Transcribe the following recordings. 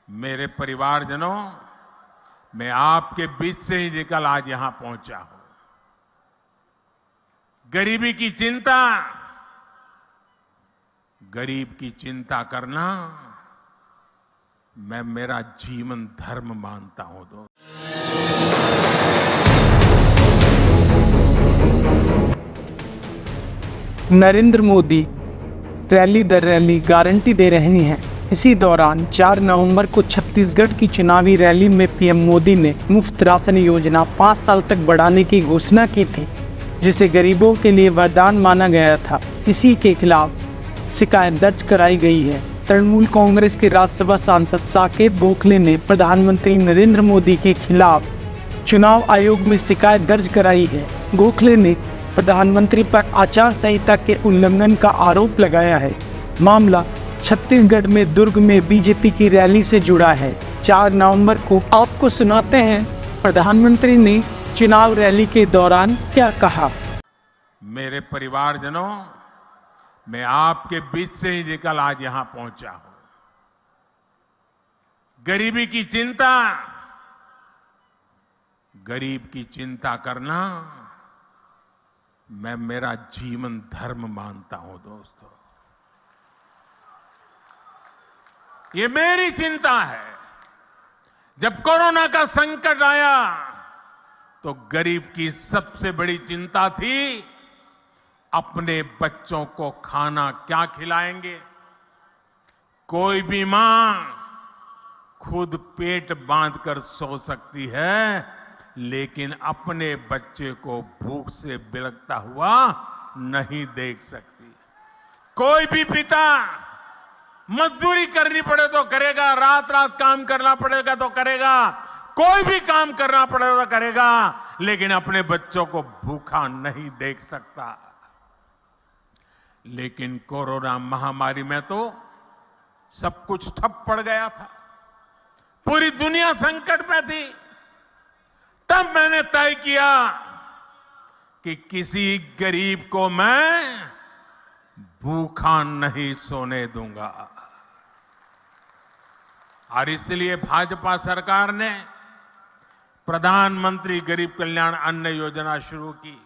मेरे परिवारजनों, मैं आपके बीच से ही निकल आज यहां पहुंचा हूं। गरीबी की चिंता, गरीब की चिंता करना मैं मेरा जीवन धर्म मानता हूं। दोस्तों, नरेंद्र मोदी रैली दर रैली गारंटी दे रहे हैं। इसी दौरान 4 नवंबर को छत्तीसगढ़ की चुनावी रैली में पीएम मोदी ने मुफ्त राशन योजना 5 साल तक बढ़ाने की घोषणा की थी, जिसे गरीबों के लिए वरदान माना गया था। इसी के खिलाफ शिकायत दर्ज कराई गई है। तृणमूल कांग्रेस के राज्यसभा सांसद साकेत गोखले ने प्रधानमंत्री नरेंद्र मोदी के खिलाफ चुनाव आयोग में शिकायत दर्ज कराई है। गोखले ने प्रधानमंत्री पर आचार संहिता के उल्लंघन का आरोप लगाया है। मामला छत्तीसगढ़ में दुर्ग में बीजेपी की रैली से जुड़ा है। 4 नवंबर को आपको सुनाते हैं प्रधानमंत्री ने चुनाव रैली के दौरान क्या कहा। मेरे परिवारजनों, मैं आपके बीच से ही निकल आज यहां पहुंचा हूं। गरीबी की चिंता, गरीब की चिंता करना मैं मेरा जीवन धर्म मानता हूं। दोस्तों, ये मेरी चिंता है। जब कोरोना का संकट आया तो गरीब की सबसे बड़ी चिंता थी अपने बच्चों को खाना क्या खिलाएंगे। कोई भी मां खुद पेट बांधकर सो सकती है, लेकिन अपने बच्चे को भूख से बिलखता हुआ नहीं देख सकती। कोई भी पिता मजदूरी करनी पड़े तो करेगा, रात रात काम करना पड़ेगा तो करेगा, कोई भी काम करना पड़ेगा तो करेगा, लेकिन अपने बच्चों को भूखा नहीं देख सकता। लेकिन कोरोना महामारी में तो सब कुछ ठप पड़ गया था। पूरी दुनिया संकट में थी। तब मैंने तय किया कि किसी गरीब को मैं भूखा नहीं सोने दूंगा। और इसलिए भाजपा सरकार ने प्रधानमंत्री गरीब कल्याण अन्न योजना शुरू की।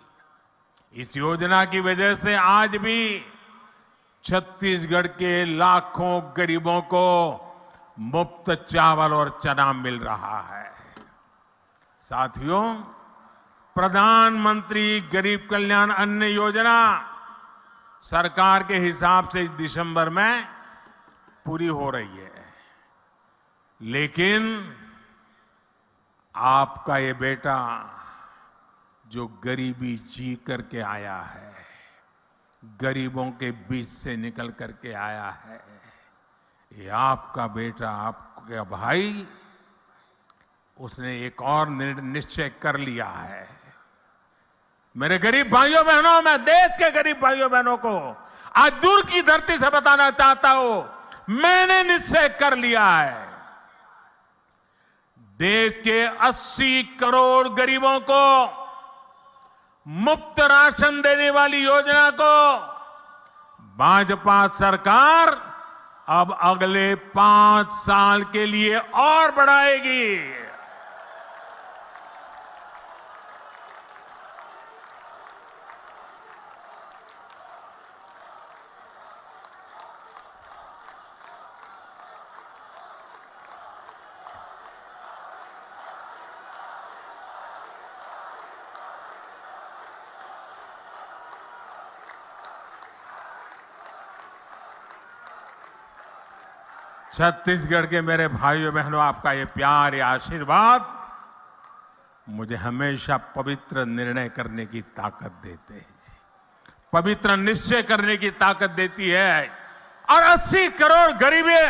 इस योजना की वजह से आज भी छत्तीसगढ़ के लाखों गरीबों को मुफ्त चावल और चना मिल रहा है। साथियों, प्रधानमंत्री गरीब कल्याण अन्न योजना सरकार के हिसाब से इस दिसंबर में पूरी हो रही है, लेकिन आपका ये बेटा जो गरीबी जी करके आया है, गरीबों के बीच से निकल करके आया है, ये आपका बेटा, आपका भाई, उसने एक और निश्चय कर लिया है। मेरे गरीब भाइयों बहनों, मैं देश के गरीब भाइयों बहनों को आज दूर की धरती से बताना चाहता हूं, मैंने निश्चय कर लिया है। देश के 80 करोड़ गरीबों को मुफ्त राशन देने वाली योजना को भाजपा सरकार अब अगले 5 साल के लिए और बढ़ाएगी। छत्तीसगढ़ के मेरे भाइयों बहनों, आपका ये प्यार, ये आशीर्वाद मुझे हमेशा पवित्र निर्णय करने की ताकत देते हैं, पवित्र निश्चय करने की ताकत देती है। और 80 करोड़ गरीबे,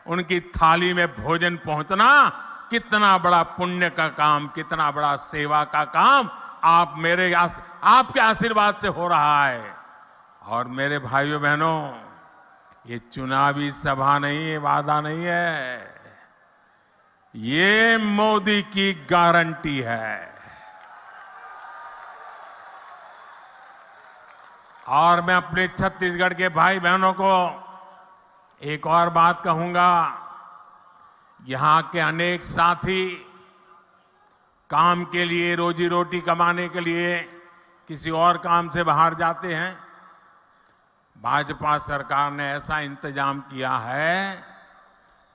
उनकी थाली में भोजन पहुंचना कितना बड़ा पुण्य का काम, कितना बड़ा सेवा का काम आपके आशीर्वाद से हो रहा है। और मेरे भाइयों बहनों, ये चुनावी सभा नहीं है, वादा नहीं है, ये मोदी की गारंटी है। और मैं अपने छत्तीसगढ़ के भाई बहनों को एक और बात कहूंगा, यहां के अनेक साथी काम के लिए, रोजी रोटी कमाने के लिए किसी और काम से बाहर जाते हैं। भाजपा सरकार ने ऐसा इंतजाम किया है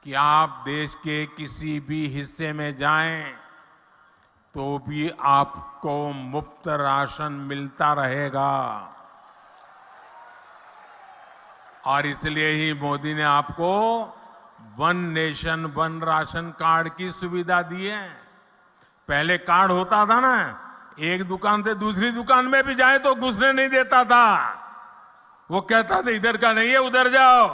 कि आप देश के किसी भी हिस्से में जाएं तो भी आपको मुफ्त राशन मिलता रहेगा। और इसलिए ही मोदी ने आपको one nation one ration card की सुविधा दी है। पहले कार्ड होता था ना, एक दुकान से दूसरी दुकान में भी जाए तो घुसने नहीं देता था। वो कहता था इधर का नहीं है, उधर जाओ।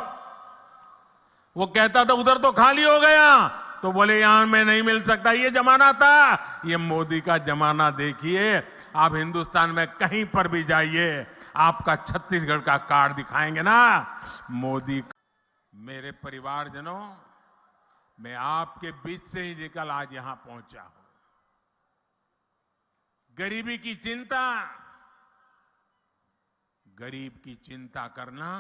वो कहता था उधर तो खाली हो गया, तो बोले यहां में नहीं मिल सकता। ये जमाना था। ये मोदी का जमाना देखिए। आप हिंदुस्तान में कहीं पर भी जाइए, आपका छत्तीसगढ़ का कार्ड दिखाएंगे ना मोदी। मेरे परिवारजनों, मैं आपके बीच से ही निकल आज यहां पहुंचा हूं। गरीबी की चिंता, गरीब की चिंता करना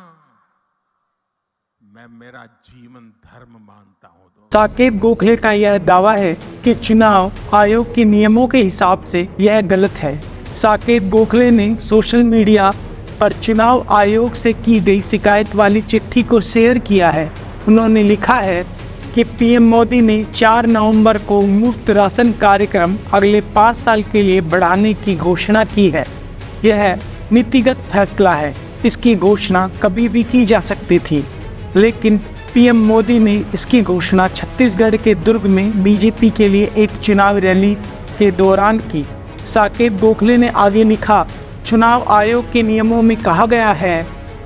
मैं मेरा जीवन धर्म मानता हूं। साकेत गोखले का यह दावा है कि चुनाव आयोग के नियमों के हिसाब से यह गलत है। साकेत गोखले ने सोशल मीडिया पर चुनाव आयोग से की गई शिकायत वाली चिट्ठी को शेयर किया है। उन्होंने लिखा है कि पीएम मोदी ने 4 नवंबर को मुफ्त राशन कार्यक्रम अगले 5 साल के लिए बढ़ाने की घोषणा की है। यह नीतिगत फैसला है। इसकी घोषणा कभी भी की जा सकती थी, लेकिन पीएम मोदी ने इसकी घोषणा छत्तीसगढ़ के दुर्ग में बीजेपी के लिए एक चुनाव रैली के दौरान की। साकेत गोखले ने आगे लिखा, चुनाव आयोग के नियमों में कहा गया है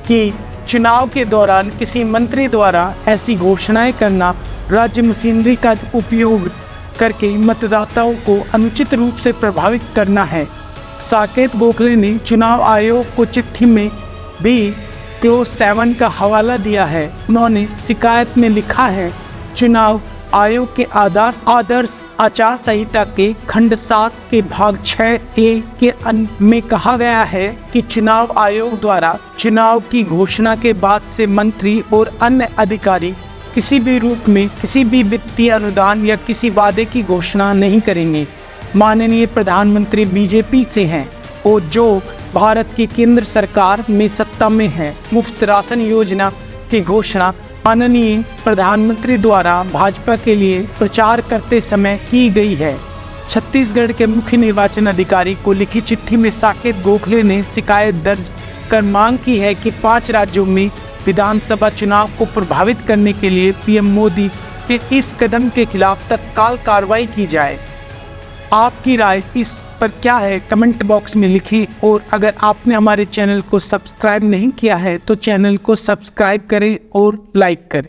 कि चुनाव के दौरान किसी मंत्री द्वारा ऐसी घोषणाएं करना राज्य मशीनरी का उपयोग करके मतदाताओं को अनुचित रूप से प्रभावित करना है। साकेत गोखले ने चुनाव आयोग को चिट्ठी में भी क्लोज 7 का हवाला दिया है। उन्होंने शिकायत में लिखा है, चुनाव आयोग के आदर्श आचार संहिता के खंड 7 के भाग 6A के में कहा गया है कि चुनाव आयोग द्वारा चुनाव की घोषणा के बाद से मंत्री और अन्य अधिकारी किसी भी रूप में किसी भी वित्तीय अनुदान या किसी वादे की घोषणा नहीं करेंगे। माननीय प्रधानमंत्री बीजेपी से हैं और जो भारत की केंद्र सरकार में सत्ता में है। मुफ्त राशन योजना की घोषणा माननीय प्रधानमंत्री द्वारा भाजपा के लिए प्रचार करते समय की गई है। छत्तीसगढ़ के मुख्य निर्वाचन अधिकारी को लिखी चिट्ठी में साकेत गोखले ने शिकायत दर्ज कर मांग की है कि 5 राज्यों में विधानसभा चुनाव को प्रभावित करने के लिए पीएम मोदी के इस कदम के खिलाफ तत्काल कार्रवाई की जाए। आपकी राय इस पर क्या है, कमेंट बॉक्स में लिखें। और अगर आपने हमारे चैनल को सब्सक्राइब नहीं किया है तो चैनल को सब्सक्राइब करें और लाइक करें।